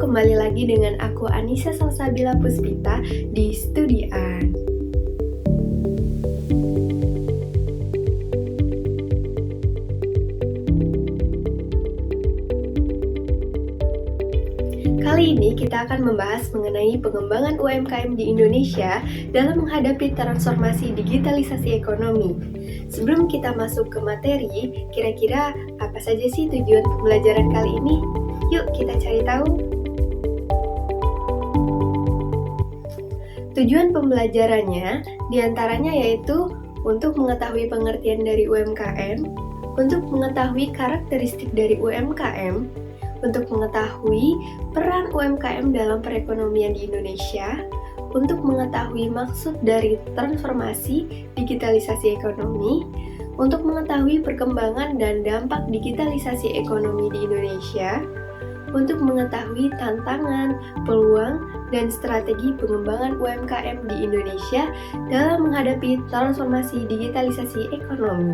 kembali lagi dengan aku Anissa Salsabila Puspita di Studian. Kali ini kita akan membahas mengenai pengembangan UMKM di Indonesia dalam menghadapi transformasi digitalisasi ekonomi. Sebelum kita masuk ke materi, kira-kira apa saja sih tujuan pembelajaran kali ini? Yuk kita cari tahu. Tujuan pembelajarannya diantaranya yaitu untuk mengetahui pengertian dari UMKM, untuk mengetahui karakteristik dari UMKM, untuk mengetahui peran UMKM dalam perekonomian di Indonesia, untuk mengetahui maksud dari transformasi digitalisasi ekonomi, untuk mengetahui perkembangan dan dampak digitalisasi ekonomi di Indonesia, untuk mengetahui tantangan, peluang, dan strategi pengembangan UMKM di Indonesia dalam menghadapi transformasi digitalisasi ekonomi.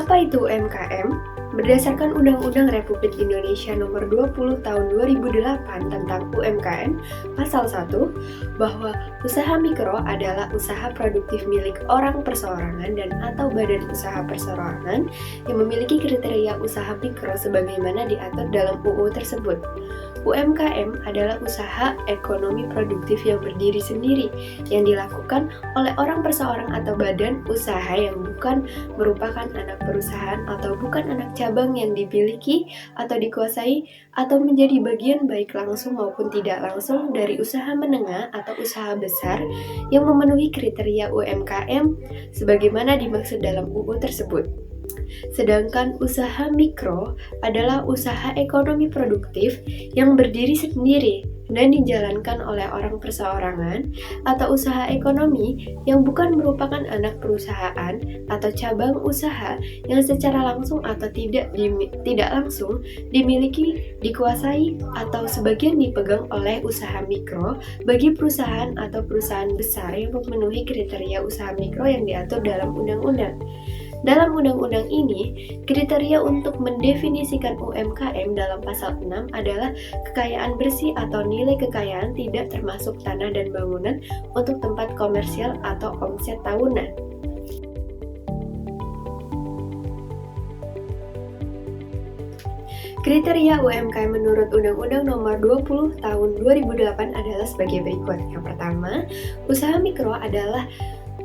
Apa itu UMKM? Berdasarkan Undang-Undang Republik Indonesia Nomor 20 Tahun 2008 tentang UMKM, Pasal 1, bahwa usaha mikro adalah usaha produktif milik orang perseorangan dan atau badan usaha perseorangan yang memiliki kriteria usaha mikro sebagaimana diatur dalam UU tersebut. UMKM adalah usaha ekonomi produktif yang berdiri sendiri yang dilakukan oleh orang perseorang atau badan usaha yang bukan merupakan anak perusahaan atau bukan anak cabang yang dimiliki atau dikuasai atau menjadi bagian baik langsung maupun tidak langsung dari usaha menengah atau usaha besar yang memenuhi kriteria UMKM sebagaimana dimaksud dalam UU tersebut. Sedangkan usaha mikro adalah usaha ekonomi produktif yang berdiri sendiri dan dijalankan oleh orang perseorangan atau usaha ekonomi yang bukan merupakan anak perusahaan atau cabang usaha yang secara langsung atau tidak langsung dimiliki, dikuasai, atau sebagian dipegang oleh usaha mikro bagi perusahaan atau perusahaan besar yang memenuhi kriteria usaha mikro yang diatur dalam undang-undang. Dalam undang-undang ini, kriteria untuk mendefinisikan UMKM dalam pasal 6 adalah kekayaan bersih atau nilai kekayaan tidak termasuk tanah dan bangunan untuk tempat komersial atau omset tahunan. Kriteria UMKM menurut Undang-Undang Nomor 20 Tahun 2008 adalah sebagai berikut. Yang pertama, usaha mikro adalah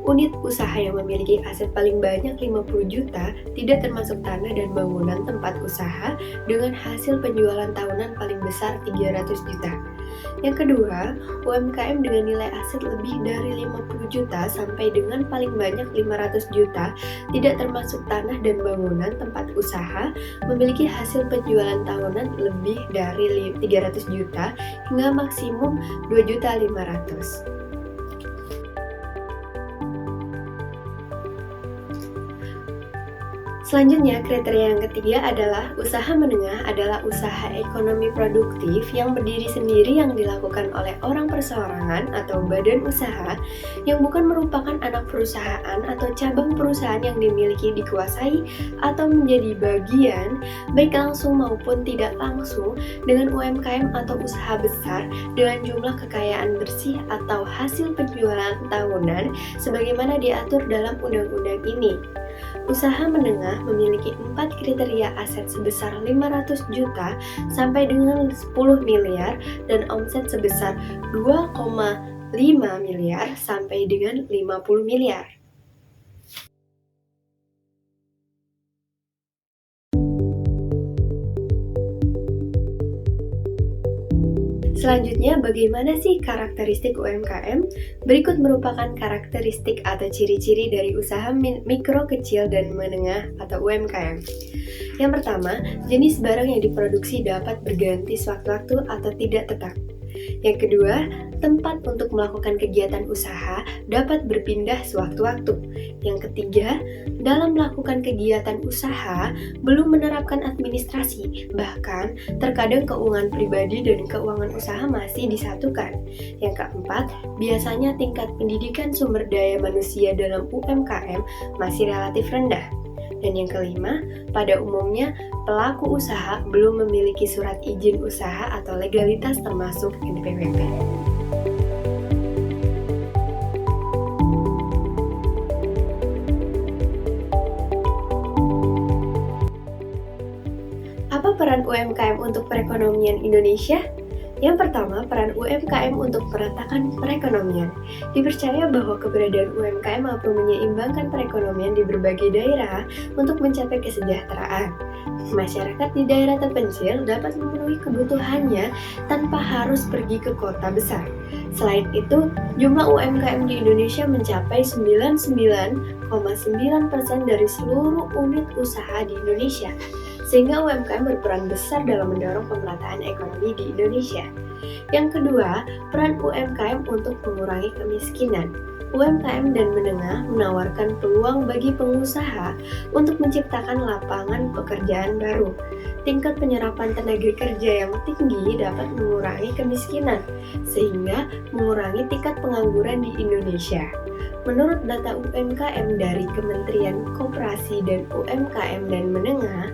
unit usaha yang memiliki aset paling banyak 50 juta, tidak termasuk tanah dan bangunan tempat usaha, dengan hasil penjualan tahunan paling besar 300 juta. Yang kedua, UMKM dengan nilai aset lebih dari 50 juta sampai dengan paling banyak 500 juta, tidak termasuk tanah dan bangunan tempat usaha, memiliki hasil penjualan tahunan lebih dari 300 juta hingga maksimum 2.500.000. Selanjutnya, kriteria yang ketiga adalah usaha menengah adalah usaha ekonomi produktif yang berdiri sendiri yang dilakukan oleh orang perseorangan atau badan usaha yang bukan merupakan anak perusahaan atau cabang perusahaan yang dimiliki, dikuasai, atau menjadi bagian baik langsung maupun tidak langsung dengan UMKM atau usaha besar dengan jumlah kekayaan bersih atau hasil penjualan tahunan sebagaimana diatur dalam undang-undang ini. Usaha menengah memiliki 4 kriteria aset sebesar 500 juta sampai dengan 10 miliar dan omset sebesar 2,5 miliar sampai dengan 50 miliar. Selanjutnya, bagaimana sih karakteristik UMKM? Berikut merupakan karakteristik atau ciri-ciri dari usaha mikro, kecil, dan menengah atau UMKM. Yang pertama, jenis barang yang diproduksi dapat berganti sewaktu-waktu atau tidak tetap. Yang kedua, tempat untuk melakukan kegiatan usaha dapat berpindah sewaktu-waktu. Yang ketiga, dalam melakukan kegiatan usaha belum menerapkan administrasi, bahkan terkadang keuangan pribadi dan keuangan usaha masih disatukan. Yang keempat, biasanya tingkat pendidikan sumber daya manusia dalam UMKM masih relatif rendah. Dan yang kelima, pada umumnya pelaku usaha belum memiliki surat izin usaha atau legalitas termasuk NPWP. Apa peran UMKM untuk perekonomian Indonesia? Yang pertama, peran UMKM untuk meratakan perekonomian. Dipercaya bahwa keberadaan UMKM mampu menyeimbangkan perekonomian di berbagai daerah untuk mencapai kesejahteraan. Masyarakat di daerah terpencil dapat memenuhi kebutuhannya tanpa harus pergi ke kota besar. Selain itu, jumlah UMKM di Indonesia mencapai 99,9% dari seluruh unit usaha di Indonesia, sehingga UMKM berperan besar dalam mendorong pemerataan ekonomi di Indonesia. Yang kedua, peran UMKM untuk mengurangi kemiskinan. UMKM dan menengah menawarkan peluang bagi pengusaha untuk menciptakan lapangan pekerjaan baru. Tingkat penyerapan tenaga kerja yang tinggi dapat mengurangi kemiskinan, sehingga mengurangi tingkat pengangguran di Indonesia. Menurut data UMKM dari Kementerian Koperasi dan UMKM dan Menengah,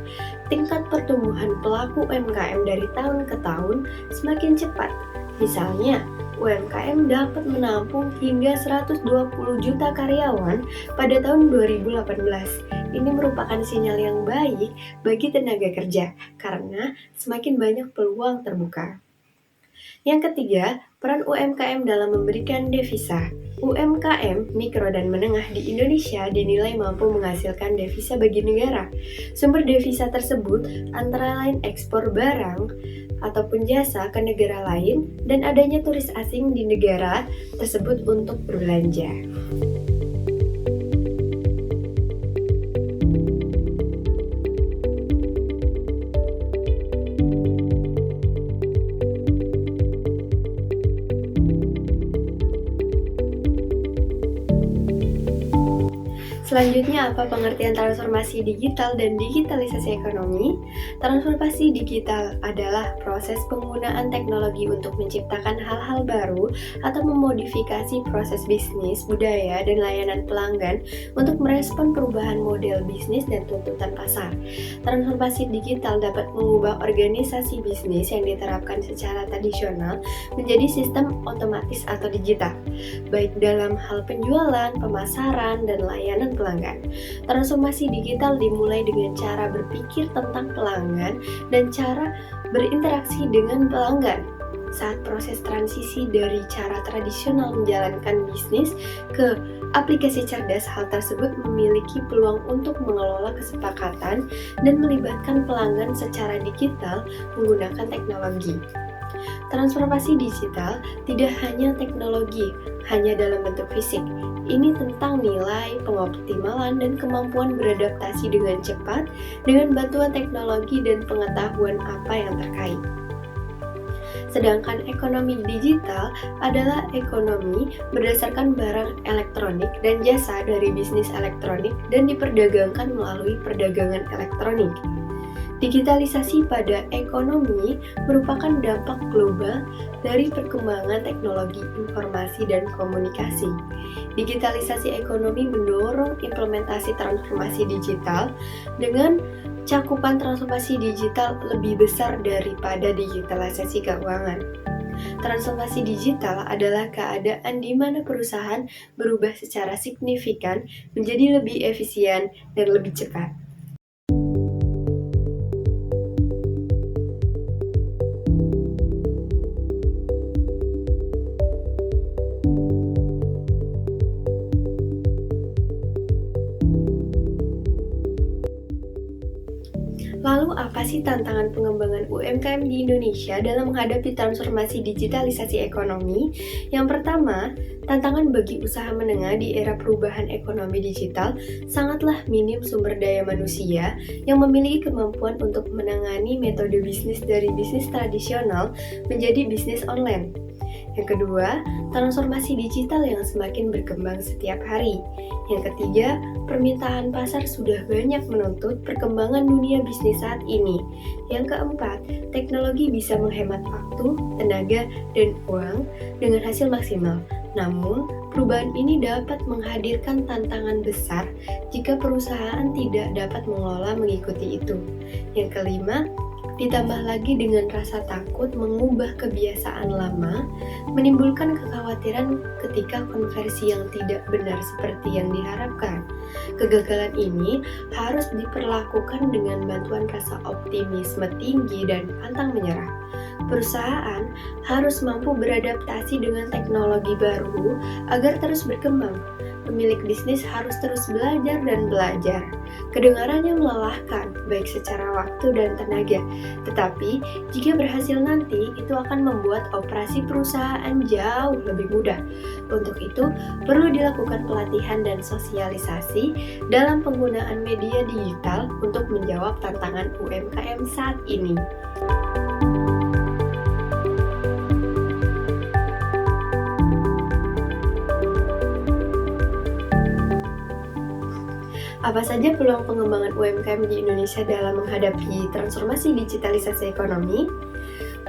tingkat pertumbuhan pelaku UMKM dari tahun ke tahun semakin cepat. Misalnya, UMKM dapat menampung hingga 120 juta karyawan pada tahun 2018. Ini merupakan sinyal yang baik bagi tenaga kerja karena semakin banyak peluang terbuka. Yang ketiga, peran UMKM dalam memberikan devisa. UMKM, mikro dan menengah di Indonesia dinilai mampu menghasilkan devisa bagi negara. Sumber devisa tersebut antara lain ekspor barang ataupun jasa ke negara lain dan adanya turis asing di negara tersebut untuk berbelanja. Selanjutnya, apa pengertian transformasi digital dan digitalisasi ekonomi? Transformasi digital adalah proses penggunaan teknologi untuk menciptakan hal-hal baru atau memodifikasi proses bisnis, budaya, dan layanan pelanggan untuk merespon perubahan model bisnis dan tuntutan pasar. Transformasi digital dapat mengubah organisasi bisnis yang diterapkan secara tradisional menjadi sistem otomatis atau digital, baik dalam hal penjualan, pemasaran, dan layanan pelanggan. Transformasi digital dimulai dengan cara berpikir tentang pelanggan dan cara berinteraksi dengan pelanggan. Saat proses transisi dari cara tradisional menjalankan bisnis ke aplikasi cerdas, hal tersebut memiliki peluang untuk mengelola kesepakatan dan melibatkan pelanggan secara digital menggunakan teknologi. Transformasi digital tidak hanya teknologi, hanya dalam bentuk fisik. Ini tentang nilai, pengoptimalan, dan kemampuan beradaptasi dengan cepat dengan bantuan teknologi dan pengetahuan apa yang terkait. Sedangkan ekonomi digital adalah ekonomi berdasarkan barang elektronik dan jasa dari bisnis elektronik dan diperdagangkan melalui perdagangan elektronik. Digitalisasi pada ekonomi merupakan dampak global dari perkembangan teknologi informasi dan komunikasi. Digitalisasi ekonomi mendorong implementasi transformasi digital dengan cakupan transformasi digital lebih besar daripada digitalisasi keuangan. Transformasi digital adalah keadaan di mana perusahaan berubah secara signifikan menjadi lebih efisien dan lebih cepat. Lalu apa mengatasi tantangan pengembangan UMKM di Indonesia dalam menghadapi transformasi digitalisasi ekonomi. Yang pertama, tantangan bagi usaha menengah di era perubahan ekonomi digital sangatlah minim sumber daya manusia yang memiliki kemampuan untuk menangani metode bisnis dari bisnis tradisional menjadi bisnis online. Yang kedua, transformasi digital yang semakin berkembang setiap hari. Yang ketiga, permintaan pasar sudah banyak menuntut perkembangan dunia bisnis saat ini. Yang keempat, teknologi bisa menghemat waktu, tenaga, dan uang dengan hasil maksimal. Namun, perubahan ini dapat menghadirkan tantangan besar jika perusahaan tidak dapat mengelola mengikuti itu. Yang kelima, ditambah lagi dengan rasa takut mengubah kebiasaan lama, menimbulkan kekhawatiran ketika konversi yang tidak benar seperti yang diharapkan. Kegagalan ini harus diperlakukan dengan bantuan rasa optimisme tinggi dan pantang menyerah. Perusahaan harus mampu beradaptasi dengan teknologi baru agar terus berkembang. Pemilik bisnis harus terus belajar dan belajar. Kedengarannya melelahkan, baik secara waktu dan tenaga. Tetapi, jika berhasil nanti, itu akan membuat operasi perusahaan jauh lebih mudah. Untuk itu, perlu dilakukan pelatihan dan sosialisasi dalam penggunaan media digital untuk menjawab tantangan UMKM saat ini. Apa saja peluang pengembangan UMKM di Indonesia dalam menghadapi transformasi digitalisasi ekonomi?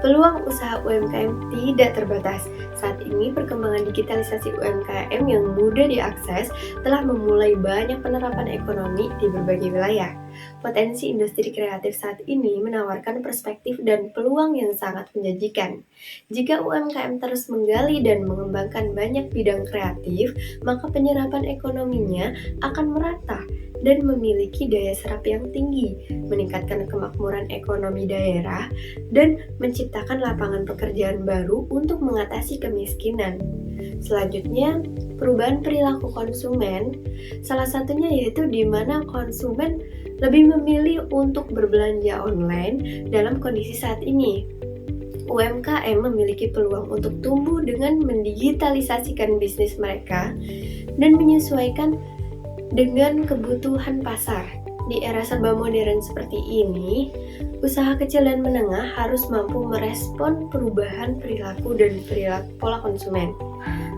Peluang usaha UMKM tidak terbatas. Saat ini perkembangan digitalisasi UMKM yang mudah diakses telah memulai banyak penerapan ekonomi di berbagai wilayah. Potensi industri kreatif saat ini menawarkan perspektif dan peluang yang sangat menjanjikan. Jika UMKM terus menggali dan mengembangkan banyak bidang kreatif, maka penyerapan ekonominya akan merata dan memiliki daya serap yang tinggi, meningkatkan kemakmuran ekonomi daerah, dan menciptakan lapangan pekerjaan baru untuk mengatasi kemiskinan. Selanjutnya, perubahan perilaku konsumen, salah satunya yaitu di mana konsumen lebih memilih untuk berbelanja online dalam kondisi saat ini. UMKM memiliki peluang untuk tumbuh dengan mendigitalisasikan bisnis mereka dan menyesuaikan dengan kebutuhan pasar. Di era serba modern seperti ini, usaha kecil dan menengah harus mampu merespon perubahan perilaku dan pola konsumen.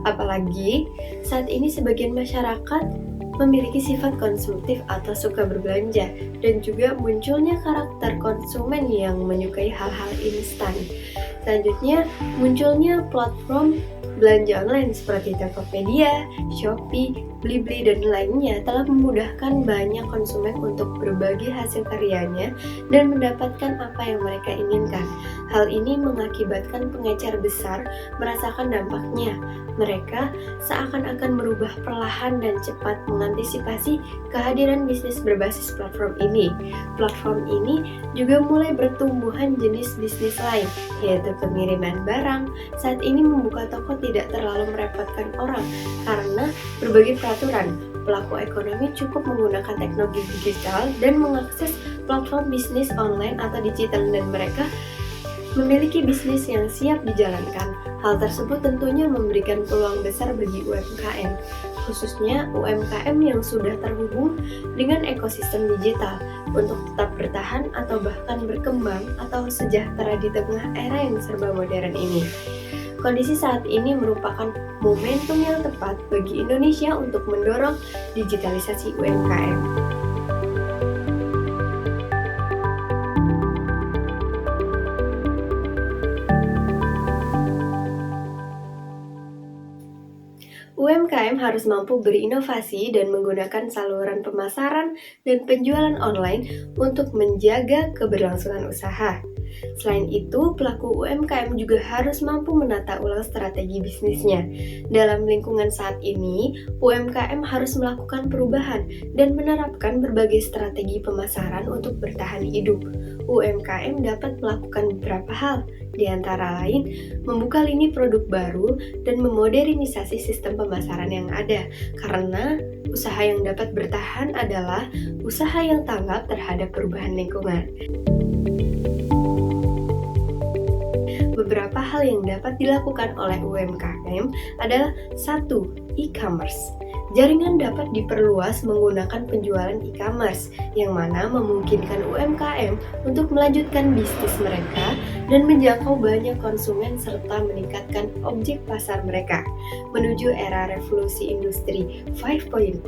Apalagi saat ini sebagian masyarakat memiliki sifat konsumtif atau suka berbelanja, dan juga munculnya karakter konsumen yang menyukai hal-hal instan. Selanjutnya, munculnya platform belanja online seperti Tokopedia, Shopee, Blibli, dan lainnya telah memudahkan banyak konsumen untuk berbagi hasil karyanya dan mendapatkan apa yang mereka inginkan. Hal ini mengakibatkan pengecer besar merasakan dampaknya. Mereka seakan-akan merubah perlahan dan cepat mengantisipasi kehadiran bisnis berbasis platform ini. Platform ini juga mulai bertumbuhan jenis bisnis lain, yaitu pengiriman barang. Saat ini membuka toko tidak terlalu merepotkan orang karena berbagai peraturan. Pelaku ekonomi cukup menggunakan teknologi digital dan mengakses platform bisnis online atau digital, dan mereka memiliki bisnis yang siap dijalankan. Hal tersebut tentunya memberikan peluang besar bagi UMKM, khususnya UMKM yang sudah terhubung dengan ekosistem digital, untuk tetap bertahan atau bahkan berkembang atau sejahtera di tengah era yang serba modern ini. Kondisi saat ini merupakan momentum yang tepat bagi Indonesia untuk mendorong digitalisasi UMKM. UMKM harus mampu berinovasi dan menggunakan saluran pemasaran dan penjualan online untuk menjaga keberlangsungan usaha. Selain itu, pelaku UMKM juga harus mampu menata ulang strategi bisnisnya. Dalam lingkungan saat ini, UMKM harus melakukan perubahan dan menerapkan berbagai strategi pemasaran untuk bertahan hidup. UMKM dapat melakukan beberapa hal, di antara lain membuka lini produk baru dan memodernisasi sistem pemasaran yang ada, karena usaha yang dapat bertahan adalah usaha yang tanggap terhadap perubahan lingkungan. beberapa hal yang dapat dilakukan oleh UMKM adalah 1. E-commerce. Jaringan dapat diperluas menggunakan penjualan e-commerce, yang mana memungkinkan UMKM untuk melanjutkan bisnis mereka dan menjangkau banyak konsumen serta meningkatkan objek pasar mereka. Menuju era revolusi industri 5.0,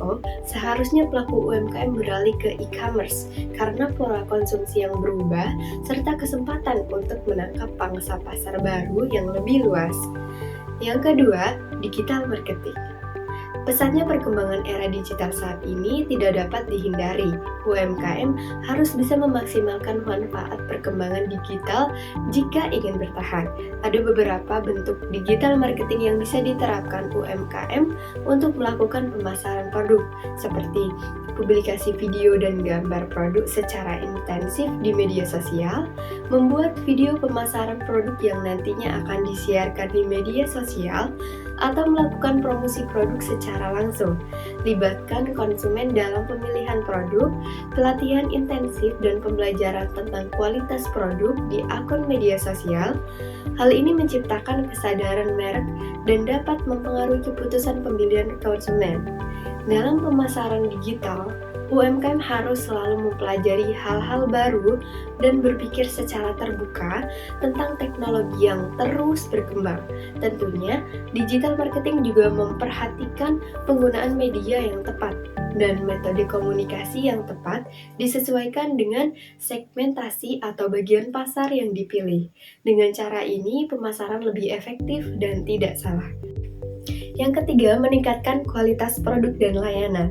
seharusnya pelaku UMKM beralih ke e-commerce karena pola konsumsi yang berubah serta kesempatan untuk menangkap pangsa pasar baru yang lebih luas. Yang kedua, digital marketing. Pesatnya perkembangan era digital saat ini tidak dapat dihindari. UMKM harus bisa memaksimalkan manfaat perkembangan digital jika ingin bertahan. Ada beberapa bentuk digital marketing yang bisa diterapkan UMKM untuk melakukan pemasaran produk, seperti publikasi video dan gambar produk secara intensif di media sosial, membuat video pemasaran produk yang nantinya akan disiarkan di media sosial, atau melakukan promosi produk secara langsung. Libatkan konsumen dalam pemilihan produk, pelatihan intensif dan pembelajaran tentang kualitas produk di akun media sosial. Hal ini menciptakan kesadaran merek dan dapat mempengaruhi keputusan pemilihan konsumen. Dalam pemasaran digital, UMKM harus selalu mempelajari hal-hal baru dan berpikir secara terbuka tentang teknologi yang terus berkembang. Tentunya, digital marketing juga memperhatikan penggunaan media yang tepat dan metode komunikasi yang tepat disesuaikan dengan segmentasi atau bagian pasar yang dipilih. Dengan cara ini, pemasaran lebih efektif dan tidak salah. Yang ketiga, meningkatkan kualitas produk dan layanan.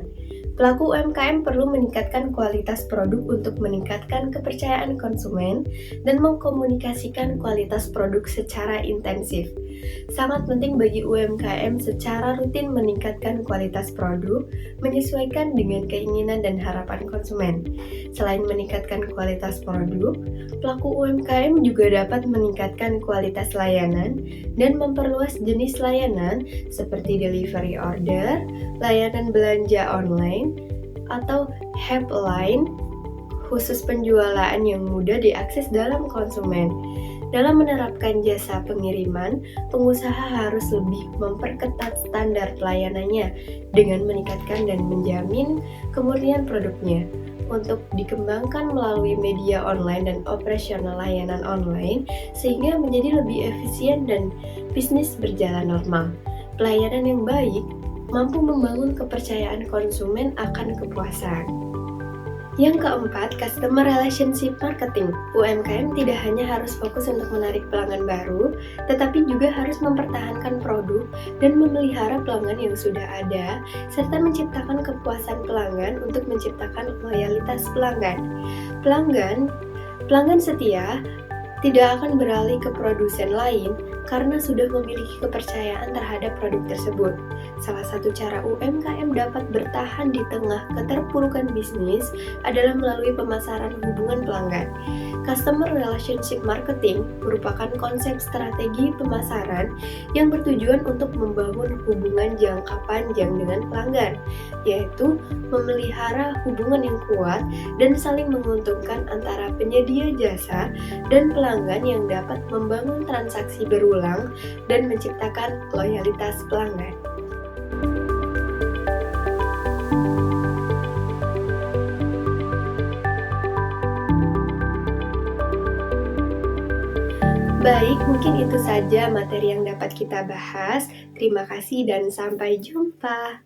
Pelaku UMKM perlu meningkatkan kualitas produk untuk meningkatkan kepercayaan konsumen dan mengkomunikasikan kualitas produk secara intensif. Sangat penting bagi UMKM secara rutin meningkatkan kualitas produk, menyesuaikan dengan keinginan dan harapan konsumen. Selain meningkatkan kualitas produk, pelaku UMKM juga dapat meningkatkan kualitas layanan dan memperluas jenis layanan seperti delivery order, layanan belanja online, atau helpline khusus penjualan yang mudah diakses dalam konsumen. Dalam menerapkan jasa pengiriman, pengusaha harus lebih memperketat standar pelayanannya dengan meningkatkan dan menjamin kemurnian produknya. Untuk dikembangkan melalui media online dan operasional layanan online sehingga menjadi lebih efisien dan bisnis berjalan normal. Pelayanan yang baik mampu membangun kepercayaan konsumen akan kepuasan. Yang keempat, Customer Relationship Marketing. UMKM tidak hanya harus fokus untuk menarik pelanggan baru, tetapi juga harus mempertahankan produk dan memelihara pelanggan yang sudah ada, serta menciptakan kepuasan pelanggan untuk menciptakan loyalitas pelanggan. Pelanggan setia tidak akan beralih ke produsen lain karena sudah memiliki kepercayaan terhadap produk tersebut. Salah satu cara UMKM dapat bertahan di tengah keterpurukan bisnis adalah melalui pemasaran hubungan pelanggan. Customer Relationship Marketing merupakan konsep strategi pemasaran yang bertujuan untuk membangun hubungan jangka panjang dengan pelanggan, yaitu memelihara hubungan yang kuat dan saling menguntungkan antara penyedia jasa dan pelanggan yang dapat membangun transaksi berulang dan menciptakan loyalitas pelanggan. Baik, mungkin itu saja materi yang dapat kita bahas. Terima kasih dan sampai jumpa.